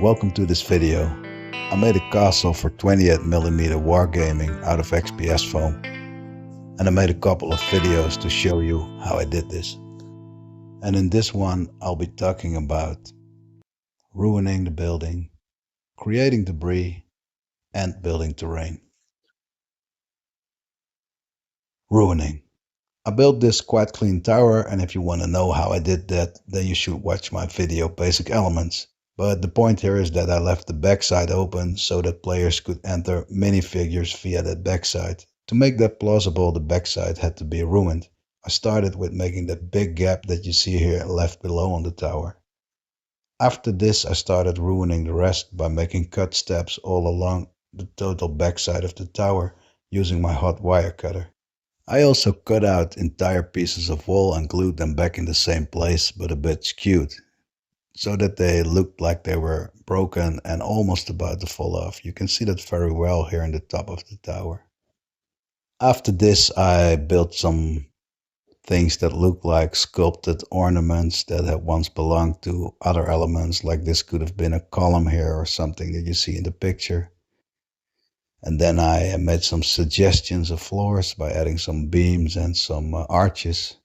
Welcome to this video. I made a castle for 28mm wargaming out of XPS foam, and I made a couple of videos to show you how I did this. And in this one I'll be talking about ruining the building, creating debris, and building terrain. Ruining. I built this quite clean tower, and if you want to know how I did that, then you should watch my video Basic Elements. But the point here is that I left the backside open so that players could enter minifigures via that backside. To make that plausible, the backside had to be ruined. I started with making that big gap that you see here left below on the tower. After this, I started ruining the rest by making cut steps all along the total backside of the tower using my hot wire cutter. I also cut out entire pieces of wall and glued them back in the same place, but a bit skewed, so that they looked like they were broken and almost about to fall off. You can see that very well here in the top of the tower. After this, I built some things that look like sculpted ornaments that had once belonged to other elements, like this could have been a column here or something that you see in the picture. And then I made some suggestions of floors by adding some beams and some arches.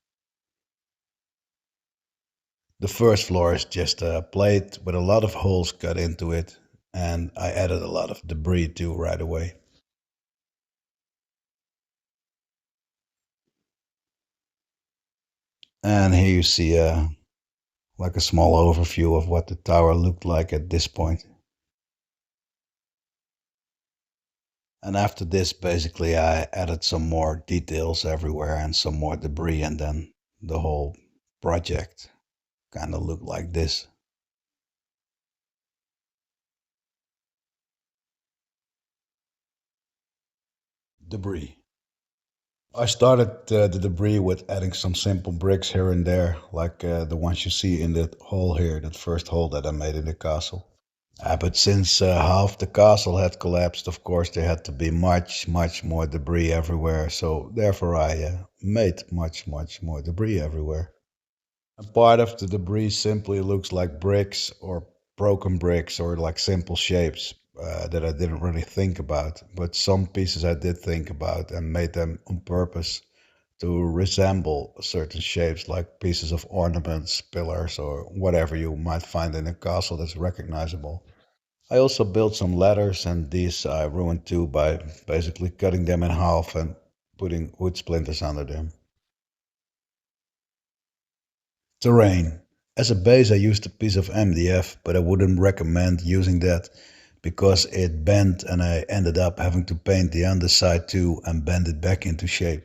The first floor is just a plate with a lot of holes cut into it, and I added a lot of debris too right away. And here you see like a small overview of what the tower looked like at this point. And after this, basically, I added some more details everywhere and some more debris, and then the whole project kind of looked like this. Debris. I started the debris with adding some simple bricks here and there, like the ones you see in that hole here, that first hole that I made in the castle. But since half the castle had collapsed, of course, there had to be much more debris everywhere. So therefore I made much more debris everywhere. And part of the debris simply looks like bricks or broken bricks or like simple shapes that I didn't really think about. But some pieces I did think about and made them on purpose to resemble certain shapes, like pieces of ornaments, pillars, or whatever you might find in a castle that's recognizable. I also built some ladders, and these I ruined too by basically cutting them in half and putting wood splinters under them. Terrain. As a base I used a piece of MDF, but I wouldn't recommend using that because it bent and I ended up having to paint the underside too and bend it back into shape.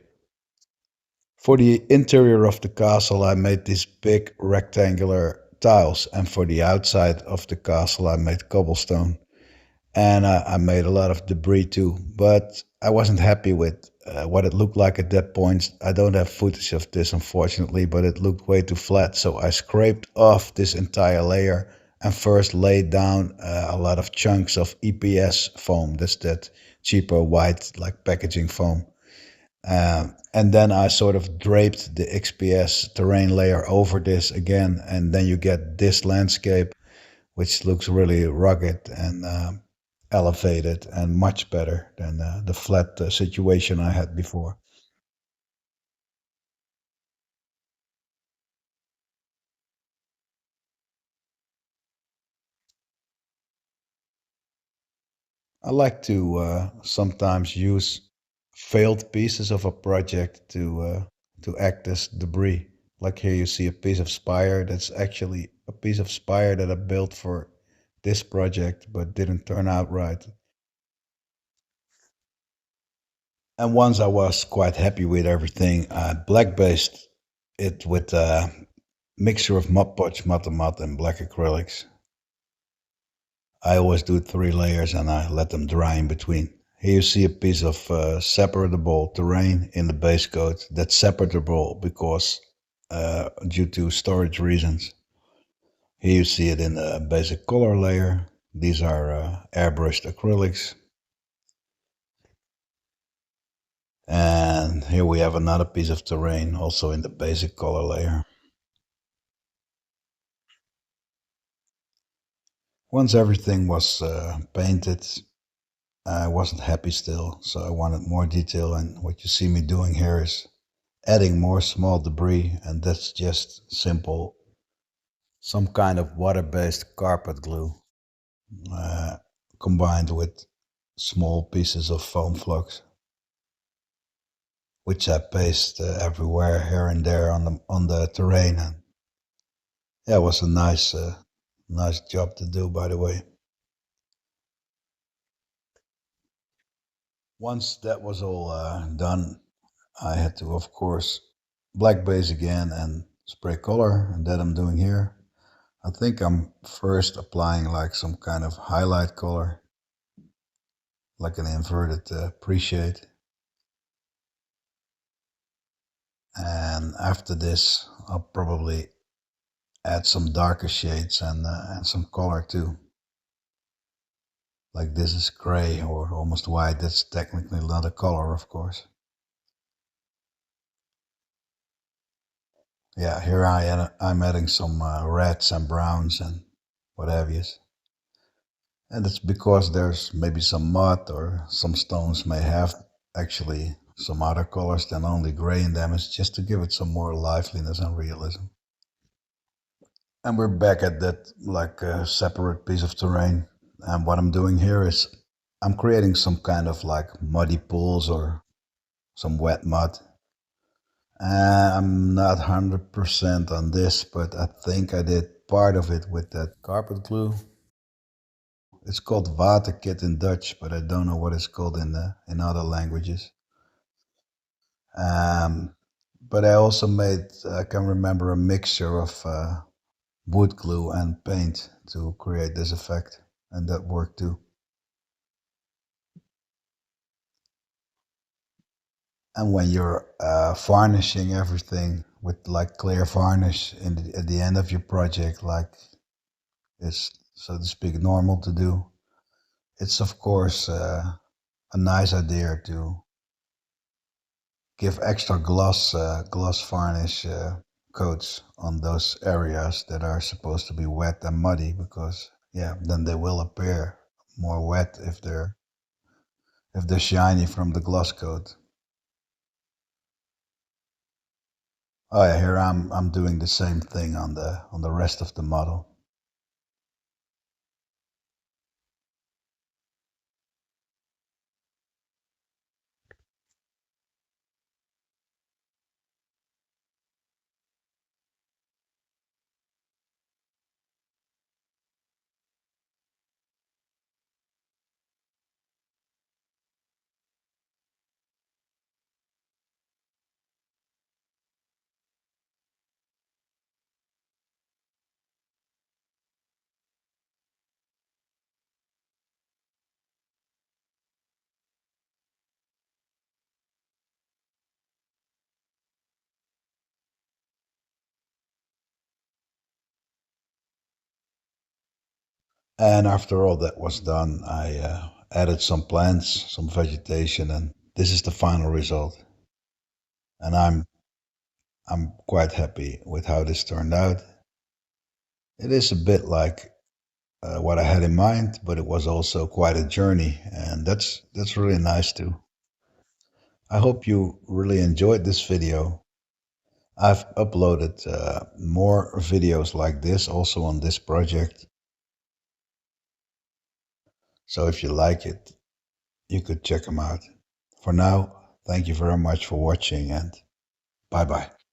For the interior of the castle I made these big rectangular tiles, and for the outside of the castle I made cobblestone. And I made a lot of debris too, but I wasn't happy with what it looked like at that point. I don't have footage of this, unfortunately, but it looked way too flat, so I scraped off this entire layer and first laid down a lot of chunks of EPS foam. That's that cheaper white like packaging foam. And then I sort of draped the XPS terrain layer over this again, and then you get this landscape, which looks really rugged and elevated and much better than the flat situation I had before. I like to sometimes use failed pieces of a project to act as debris. Like here you see a piece of spire that's actually a piece of spire that I built for this project but didn't turn out right. And once I was quite happy with everything, I black based it with a mixture of Mod Podge, Mat and black acrylics. I always do 3 layers and I let them dry in between. Here you see a piece of separable terrain in the base coat. That's separable because due to storage reasons. Here you see it in the basic color layer. These are airbrushed acrylics. And here we have another piece of terrain also in the basic color layer. Once everything was painted, I wasn't happy still, so I wanted more detail, and what you see me doing here is adding more small debris, and that's just simple, some kind of water-based carpet glue uh, combined with small pieces of foam flux, which I paste everywhere here and there on the terrain. And yeah, it was a nice job to do, by the way. Once that was all done, I had to, of course, black base again and spray color, and that I'm doing here. I think I'm first applying like some kind of highlight color, like an inverted pre-shade. And after this, I'll probably add some darker shades and some color too. Like this is gray or almost white. That's technically not a color, of course. Yeah, here I'm adding some reds and browns and what have you. And it's because there's maybe some mud or some stones may have actually some other colors than only gray in them. It's just to give it some more liveliness and realism. And we're back at that like separate piece of terrain. And what I'm doing here is I'm creating some kind of like muddy pools or some wet mud. I'm not 100% on this, but I think I did part of it with that carpet glue. It's called waterkit in Dutch, but I don't know what it's called in other languages. Um, but I also made, I can remember, a mixture of wood glue and paint to create this effect, and that worked too. And when you're varnishing everything with like clear varnish at the end of your project, like it's so to speak normal to do, it's of course a nice idea to give extra gloss varnish coats on those areas that are supposed to be wet and muddy, because yeah, then they will appear more wet if they're shiny from the gloss coat. Oh yeah, here I'm doing the same thing on the rest of the model. And after all that was done, I added some plants, some vegetation, and this is the final result. And I'm quite happy with how this turned out. It is a bit like what I had in mind, but it was also quite a journey, and that's really nice too. I hope you really enjoyed this video. I've uploaded more videos like this also on this project, so if you like it, you could check them out. For now, thank you very much for watching, and bye bye.